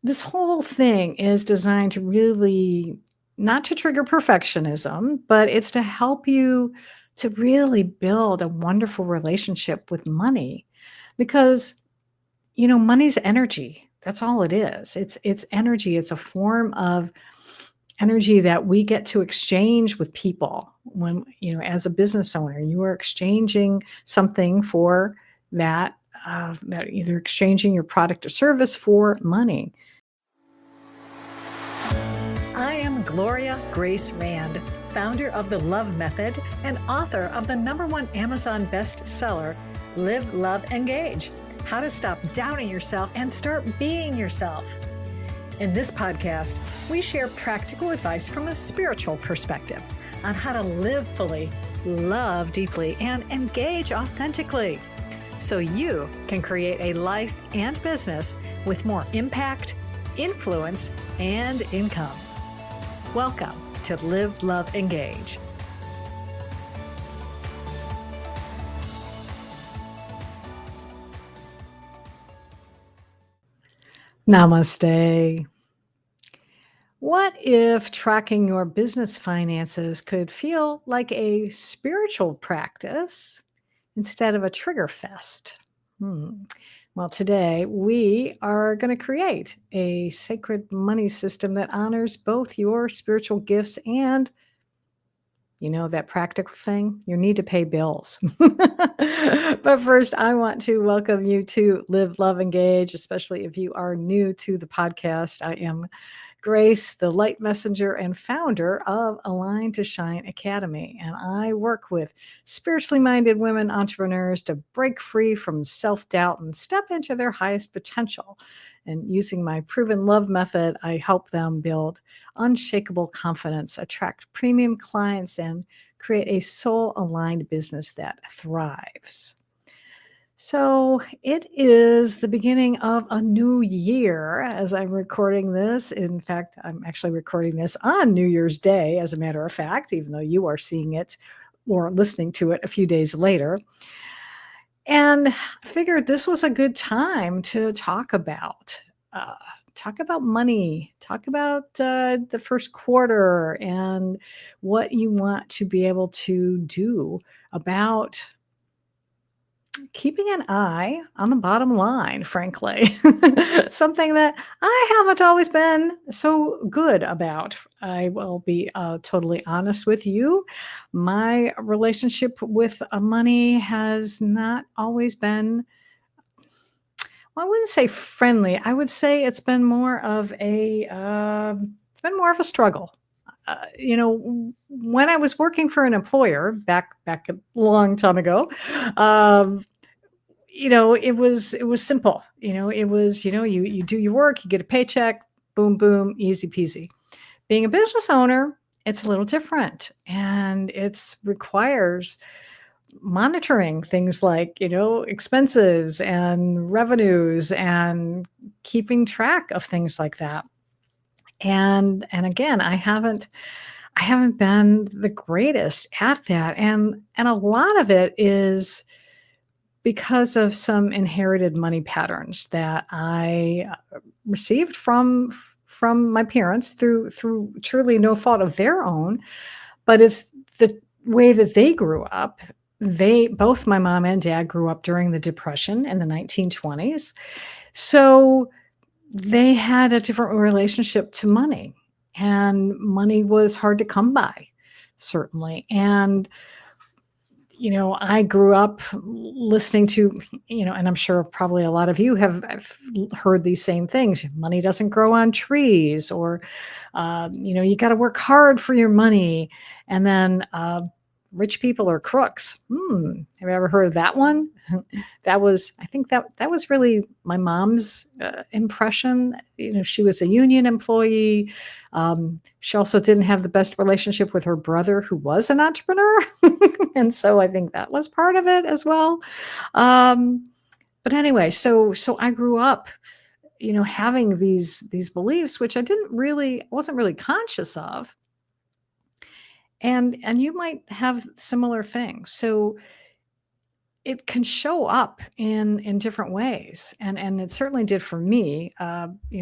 this whole thing is designed to really not to trigger perfectionism, but it's to help you to really build a wonderful relationship with money because money's energy. That's all it is. It's energy. It's a form of energy that we get to exchange with people when, as a business owner, you are exchanging something for that either exchanging your product or service for money. I am Gloria Grace Rand, founder of the Love Method and author of the #1 Amazon bestseller, Live, Love, Engage: How to Stop Doubting Yourself and Start Being Yourself. In this podcast, we share practical advice from a spiritual perspective on how to live fully, love deeply, and engage authentically, so you can create a life and business with more impact, influence, and income. Welcome to Live, Love, Engage. Namaste. What if tracking your business finances could feel like a spiritual practice instead of a trigger fest? Well, today we are going to create a sacred money system that honors both your spiritual gifts and, that practical thing, your need to pay bills. But first, I want to welcome you to Live, Love, Engage, especially if you are new to the podcast. I am Grace, the light messenger and founder of Align to Shine Academy. And I work with spiritually minded women entrepreneurs to break free from self-doubt and step into their highest potential. And using my proven love method, I help them build unshakable confidence, attract premium clients, and create a soul-aligned business that thrives. So it is the beginning of a new year as I'm recording this. In fact, I'm actually recording this on New Year's Day, as a matter of fact, even though you are seeing it or listening to it a few days later. And I figured this was a good time to talk about money, talk about the first quarter and what you want to be able to do about keeping an eye on the bottom line, frankly. Something that I haven't always been so good about. I will be totally honest with you. My relationship with money has not always been, well, I wouldn't say friendly. I would say it's been more of a struggle. When I was working for an employer back a long time ago, it was simple. It was, you do your work, you get a paycheck, boom, boom, easy peasy. Being a business owner, it's a little different, and it requires monitoring things like, expenses and revenues and keeping track of things like that. And again, I haven't been the greatest at that. And a lot of it is because of some inherited money patterns that I received from my parents through truly no fault of their own, but it's the way that they grew up. Both my mom and dad grew up during the Depression in the 1920s. So they had a different relationship to money, and money was hard to come by, certainly. And I grew up listening to, and I'm sure probably a lot of you have heard these same things. Money doesn't grow on trees, or, you got to work hard for your money. And then rich people are crooks. Have you ever heard of that one? I think that was really my mom's impression. She was a union employee. She also didn't have the best relationship with her brother, who was an entrepreneur. And so I think that was part of it as well. But anyway, so I grew up, having these beliefs, which I wasn't really conscious of. And you might have similar things. So it can show up in different ways, and it certainly did for me.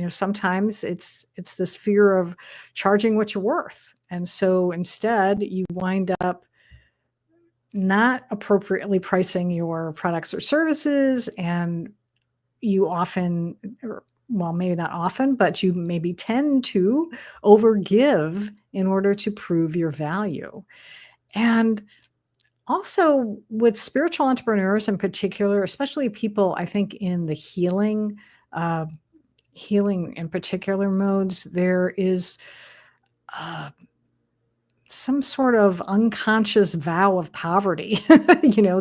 Sometimes it's this fear of charging what you're worth, and so instead you wind up not appropriately pricing your products or services, and you often, well, maybe not often, but you maybe tend to overgive in order to prove your value. And also with spiritual entrepreneurs in particular, especially people, I think, in the uh, healing in particular modes, there is some sort of unconscious vow of poverty,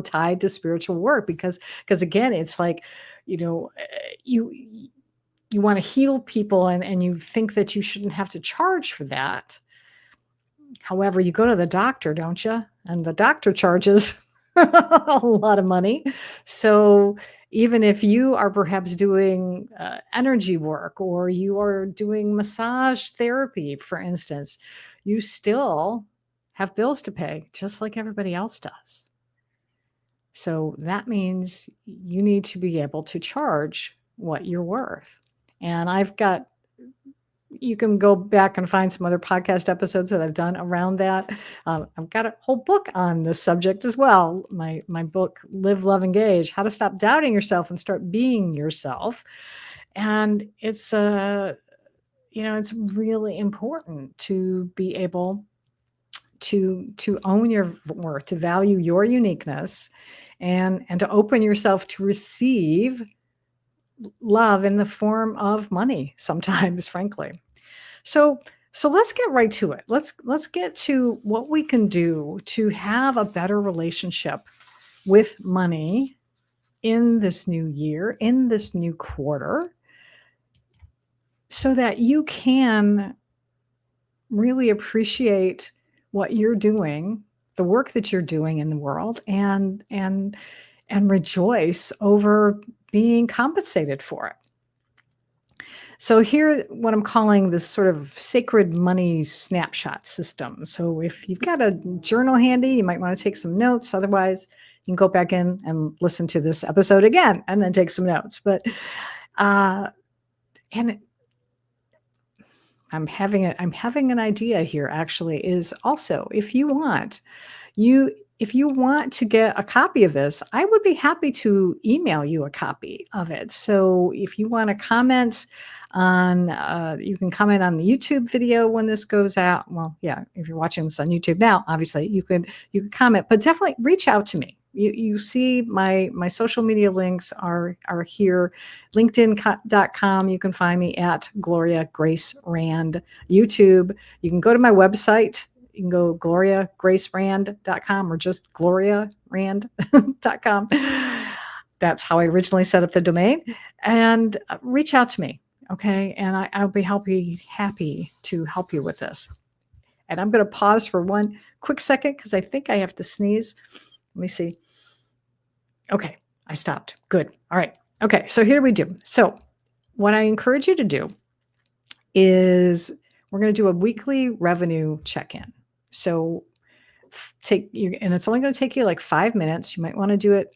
tied to spiritual work, because again, it's like, you you want to heal people, and you think that you shouldn't have to charge for that. However, you go to the doctor, don't you? And the doctor charges a lot of money. So even if you are perhaps doing energy work, or you are doing massage therapy, for instance, you still have bills to pay, just like everybody else does. So that means you need to be able to charge what you're worth. And you can go back and find some other podcast episodes that I've done around that. I've got a whole book on this subject as well. My book, Live, Love, Engage: How to Stop Doubting Yourself and Start Being Yourself. And it's it's really important to be able to own your worth, to value your uniqueness, and to open yourself to receive love in the form of money sometimes, frankly. So let's get right to it. Let's get to what we can do to have a better relationship with money in this new year, in this new quarter, so that you can really appreciate what you're doing, the work that you're doing in the world, and rejoice over being compensated for it. So here, what I'm calling this sort of sacred money snapshot system. So if you've got a journal handy, you might want to take some notes. Otherwise, you can go back in and listen to this episode again and then take some notes. But and I'm having an idea here, actually, is also, if you want to get a copy of this, I would be happy to email you a copy of it. So if you want to comment on, you can comment on the YouTube video when this goes out. Well, yeah, if you're watching this on YouTube now, obviously you could comment, but definitely reach out to me. You see my social media links are here. LinkedIn.com. You can find me at Gloria Grace Rand. YouTube. You can go to my website. You can go GloriaGraceRand.com or just GloriaRand.com. That's how I originally set up the domain. And reach out to me, okay? And I'll be happy to help you with this. And I'm going to pause for one quick second because I think I have to sneeze. Let me see. Okay, I stopped. Good. All right. Okay, so here we do. So what I encourage you to do is we're going to do a weekly revenue check-in. So and it's only going to take you like 5 minutes. You might want to do it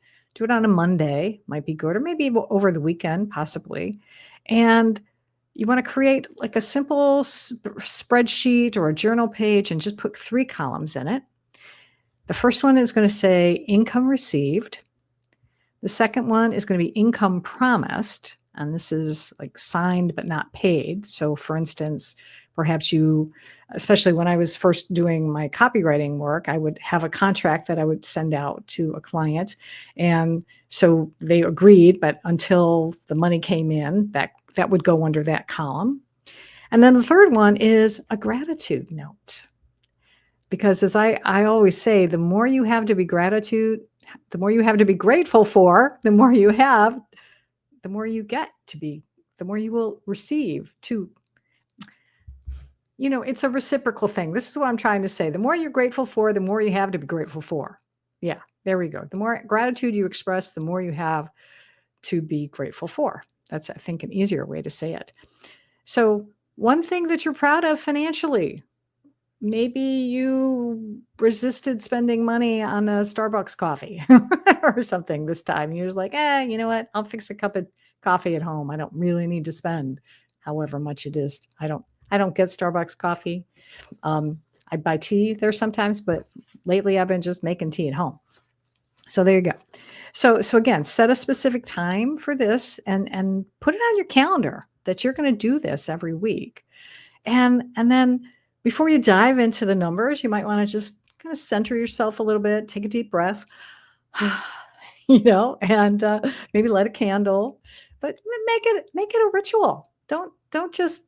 on a Monday, might be good, or maybe over the weekend, possibly. And you want to create like a simple spreadsheet or a journal page and just put 3 columns in it. The first one is going to say income received. The second one is going to be income promised. And this is like signed but not paid. So for instance, perhaps especially when I was first doing my copywriting work, I would have a contract that I would send out to a client. And so they agreed, but until the money came in, that would go under that column. And then the third one is a gratitude note. Because as I always say, the more you have to be grateful for, the more you have, the more you get to be, the more you will receive to. It's a reciprocal thing. This is what I'm trying to say. The more you're grateful for, the more you have to be grateful for. Yeah, there we go. The more gratitude you express, the more you have to be grateful for. That's, I think, an easier way to say it. So one thing that you're proud of financially, maybe you resisted spending money on a Starbucks coffee or something this time. You're just like, you know what? I'll fix a cup of coffee at home. I don't really need to spend however much it is. I don't get Starbucks coffee. I buy tea there sometimes, but lately I've been just making tea at home. So there you go. So again, set a specific time for this and put it on your calendar that you're going to do this every week. And then before you dive into the numbers, you might want to just kind of center yourself a little bit, take a deep breath, and maybe light a candle, but make it a ritual. Don't just,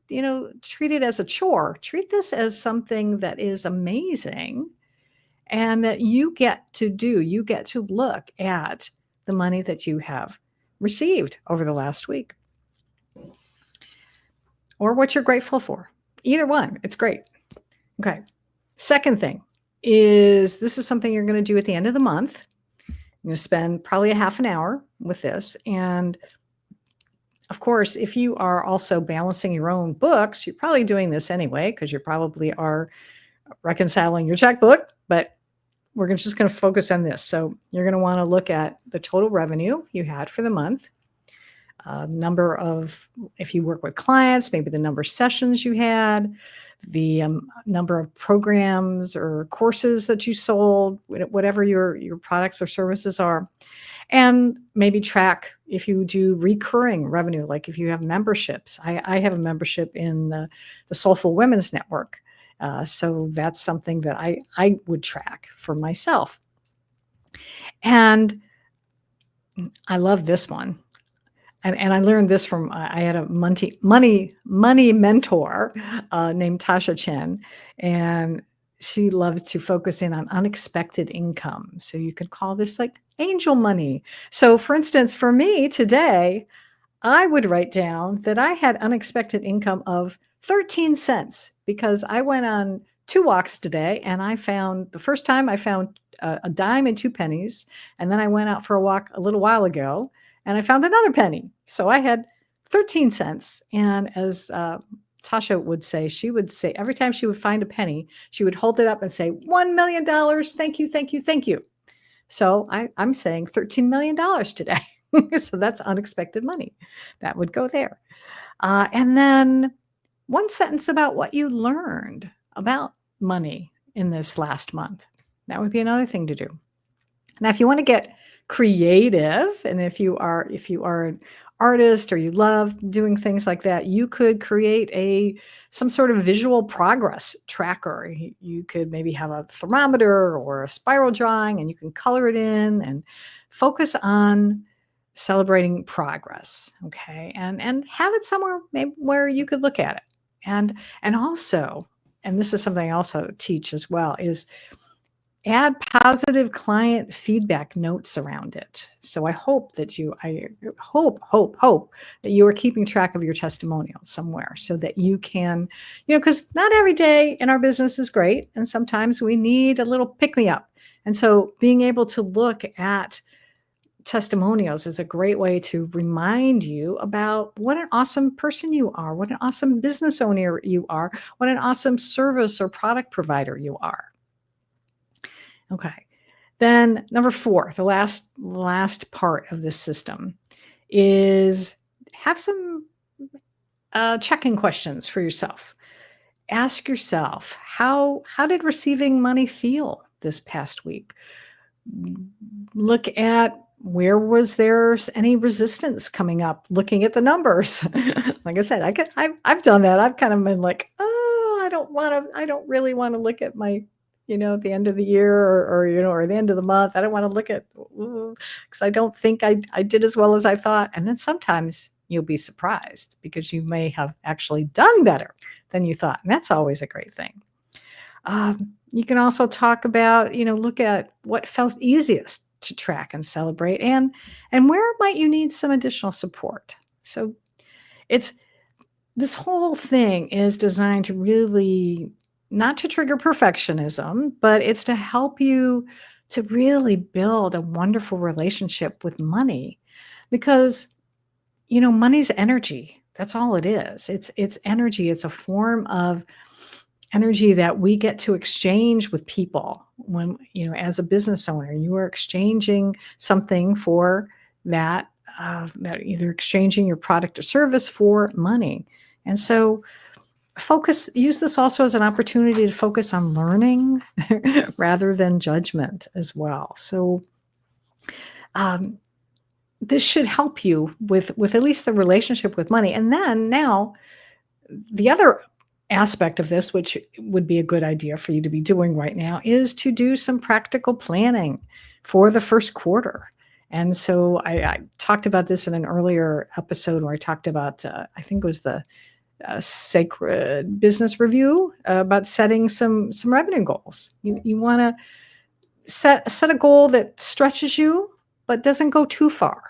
treat it as a chore. Treat this as something that is amazing and that you get to do. You get to look at the money that you have received over the last week or what you're grateful for. Either one, it's great. Okay. Second thing is this is something you're going to do at the end of the month. You're going to spend probably a half an hour with this. And of course, if you are also balancing your own books, you're probably doing this anyway, because you probably are reconciling your checkbook, but we're just going to focus on this. So you're going to want to look at the total revenue you had for the month, number of, if you work with clients, maybe the number of sessions you had, the number of programs or courses that you sold, whatever your products or services are, and maybe track if you do recurring revenue, like if you have memberships. I have a membership in the Soulful Women's Network. So that's something that I would track for myself. And I love this one. And I learned this from, I had a money mentor named Tasha Chen, and she loved to focus in on unexpected income. So you could call this like angel money. So for instance, for me today, I would write down that I had unexpected income of 13 cents because I went on 2 walks today, and the first time I found a dime and 2 pennies. And then I went out for a walk a little while ago and I found another penny. So I had 13 cents. And as Tasha would say, she would say every time she would find a penny, she would hold it up and say, $1 million. Thank you, thank you, thank you. So I'm saying $13 million today. So that's unexpected money. That would go there. And then one sentence about what you learned about money in this last month. That would be another thing to do. Now, if you want to get creative, and if you are an artist or you love doing things like that, you could create some sort of visual progress tracker. You could maybe have a thermometer or a spiral drawing, and you can color it in and focus on celebrating progress. Okay. And have it somewhere maybe where you could look at it. And also, and this is something I also teach as well, is add positive client feedback notes around it. So I hope that I hope that you are keeping track of your testimonials somewhere so that you can, because not every day in our business is great. And sometimes we need a little pick-me-up. And so being able to look at testimonials is a great way to remind you about what an awesome person you are, what an awesome business owner you are, what an awesome service or product provider you are. Okay. Then number 4, the last part of this system is have some check-in questions for yourself. Ask yourself, how did receiving money feel this past week? Look at where was there any resistance coming up, looking at the numbers. Like I said, I've done that. I've kind of been like, I don't really want to look at my, at the end of the year or the end of the month. I don't want to look at, because I don't think I did as well as I thought. And then sometimes you'll be surprised because you may have actually done better than you thought. And that's always a great thing. You can also talk about, look at what felt easiest to track and celebrate, and where might you need some additional support. So this whole thing is designed to really not to trigger perfectionism, but it's to help you to really build a wonderful relationship with money, because money's energy. That's all it is. It's energy. It's a form of energy that we get to exchange with people. When, as a business owner, you are exchanging something for that, that either exchanging your product or service for money. And so use this also as an opportunity to focus on learning rather than judgment as well. So this should help you with at least the relationship with money. And then now the other aspect of this, which would be a good idea for you to be doing right now, is to do some practical planning for the first quarter. And so I talked about this in an earlier episode where I talked about, I think it was the Sacred Business Review, about setting some revenue goals. You want to set a goal that stretches you, but doesn't go too far.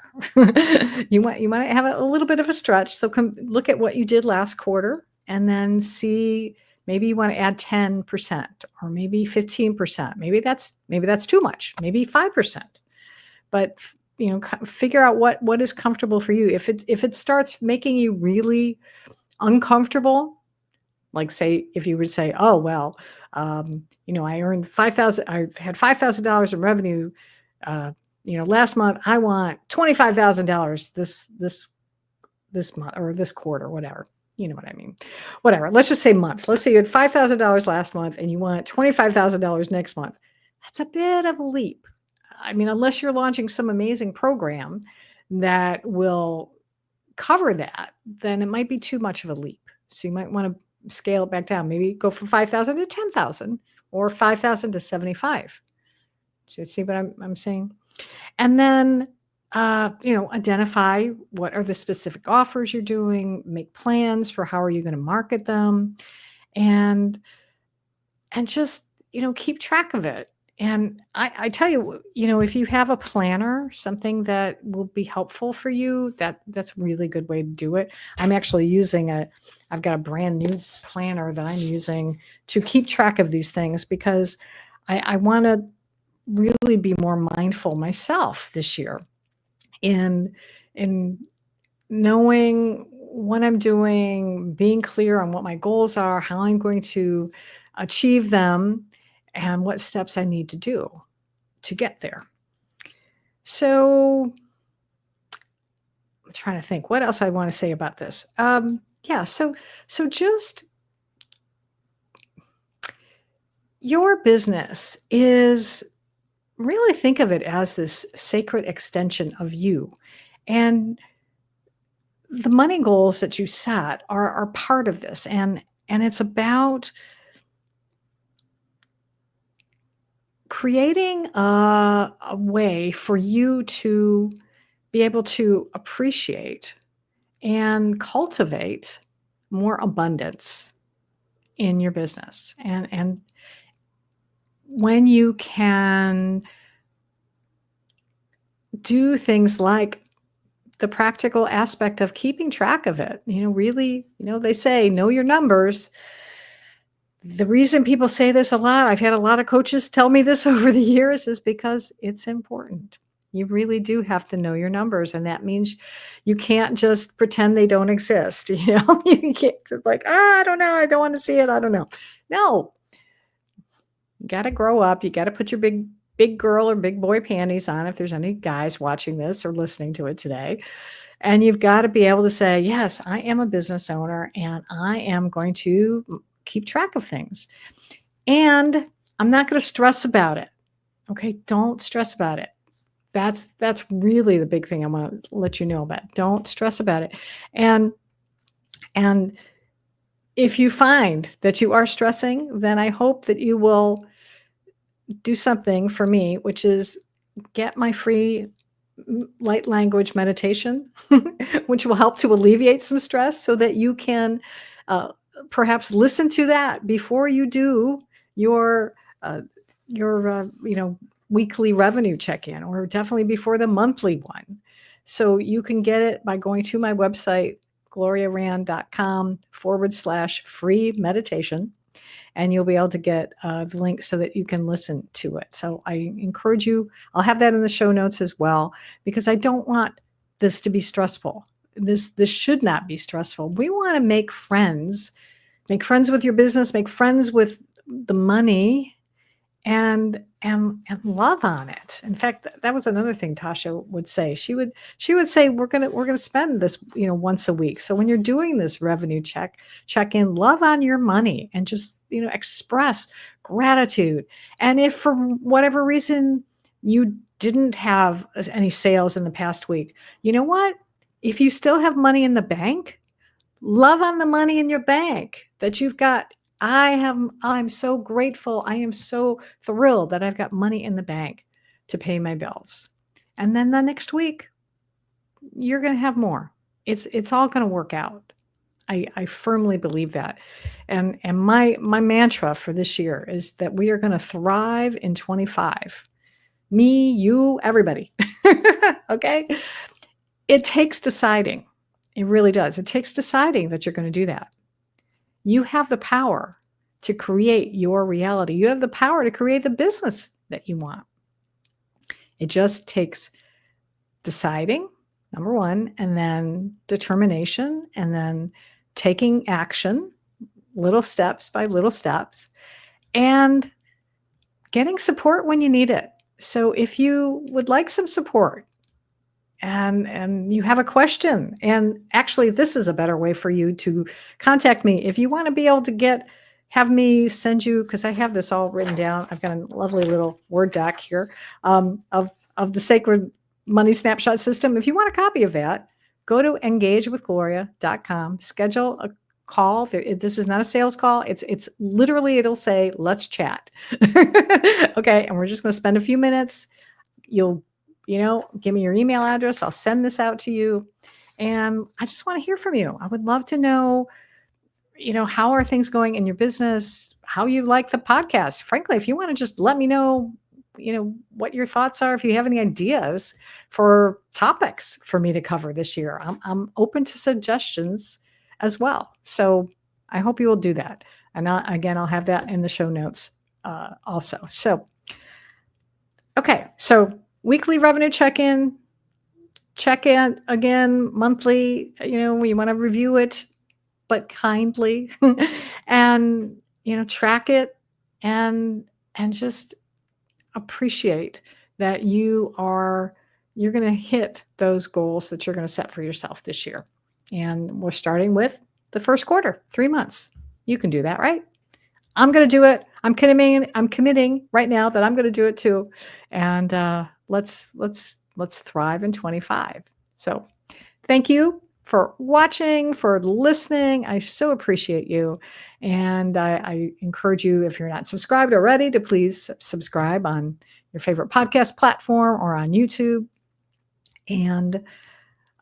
You want to have a little bit of a stretch. So look at what you did last quarter, and then see, maybe you want to add 10% or maybe 15%. Maybe that's too much. Maybe 5%. But figure out what is comfortable for you. If it starts making you really uncomfortable, like if you would say, oh well, I earned $5,000. I had $5,000 in revenue. Last month. I want $25,000 this month or this quarter, whatever. You know what I mean? Whatever. Let's just say month. Let's say you had $5,000 last month and you want $25,000 next month. That's a bit of a leap. I mean, unless you're launching some amazing program that will cover that, then it might be too much of a leap. So you might want to scale it back down. Maybe go from 5,000 to 10,000 or 5,000 to 75. So see what I'm saying? And then, identify what are the specific offers you're doing, make plans for how are you going to market them, and just, keep track of it. And I tell you, if you have a planner, something that will be helpful for you, that's a really good way to do it. I'm actually I've got a brand new planner that I'm using to keep track of these things, because I want to really be more mindful myself this year in knowing what I'm doing, being clear on what my goals are, how I'm going to achieve them, and what steps I need to do to get there. So I'm trying to think what else I want to say about this. So just your business is, really think of it as this sacred extension of you. And the money goals that you set are part of this. And it's about creating a way for you to be able to appreciate and cultivate more abundance in your business. And when you can do things like the practical aspect of keeping track of it, really, they say, know your numbers. The reason people say this a lot, I've had a lot of coaches tell me this over the years, is because it's important. You really do have to know your numbers. And that means you can't just pretend they don't exist. You can't like, I don't know. I don't want to see it. I don't know. No, you got to grow up. You got to put your big girl or big boy panties on, if there's any guys watching this or listening to it today. And you've got to be able to say, yes, I am a business owner and I am going to keep track of things. And I'm not going to stress about it. Okay. Don't stress about it. That's really the big thing I want to let you know about. Don't stress about it. And if you find that you are stressing, then I hope that you will do something for me, which is get my free light language meditation, which will help to alleviate some stress, so that you can perhaps listen to that before you do your weekly revenue check-in, or definitely before the monthly one. So you can get it by going to my website, gloriarand.com/free meditation. And you'll be able to get the link so that you can listen to it. So I encourage you, I'll have that in the show notes as well, because I don't want this to be stressful. This should not be stressful. We want to make friends Make friends with your business, make friends with the money, and love on it. In fact, that was another thing Tasha would say. She would say, we're gonna spend this, once a week. So when you're doing this revenue check in, love on your money and just, express gratitude. And if for whatever reason you didn't have any sales in the past week, you know what? If you still have money in the bank, love on the money in your bank that you've got. I'm so grateful. I am so thrilled that I've got money in the bank to pay my bills. And then the next week, you're going to have more. It's all going to work out. I firmly believe that. And my mantra for this year is that we are going to thrive in 25. Me, you, everybody. Okay? It takes deciding. It really does. It takes deciding that you're going to do that. You have the power to create your reality. You have the power to create the business that you want. It just takes deciding, number one, and then determination, and then taking action, little steps by little steps, and getting support when you need it. So if you would like some support, and you have a question, and actually this is a better way for you to contact me. If you want to be able to have me send you, because I have this all written down. I've got a lovely little Word doc here of the Sacred Money Snapshot System. If you want a copy of that, go to 𝘰𝘯𝘵𝘠𝑗.com, schedule a call. This is not a sales call. It's literally, it'll say, let's chat. Okay. And we're just going to spend a few minutes. You'll give me your email address. I'll send this out to you. And I just want to hear from you. I would love to know, how are things going in your business? How you like the podcast? Frankly, if you want to just let me know, what your thoughts are, if you have any ideas for topics for me to cover this year, I'm open to suggestions as well. So I hope you will do that. And I'll have that in the show notes also. So, okay. So weekly revenue check-in again, monthly, we want to review it, but kindly, and, track it and just appreciate that you're going to hit those goals that you're going to set for yourself this year. And we're starting with the first quarter, 3 months. You can do that, right? I'm going to do it. I'm committing right now that I'm going to do it too. And let's thrive in 25. So thank you for watching, for listening. I so appreciate you. And I encourage you, if you're not subscribed already, to please subscribe on your favorite podcast platform or on YouTube. And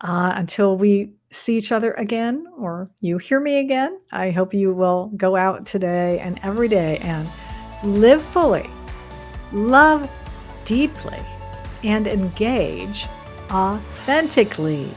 until we see each other again, or you hear me again, I hope you will go out today and every day and live fully, love deeply, and engage authentically.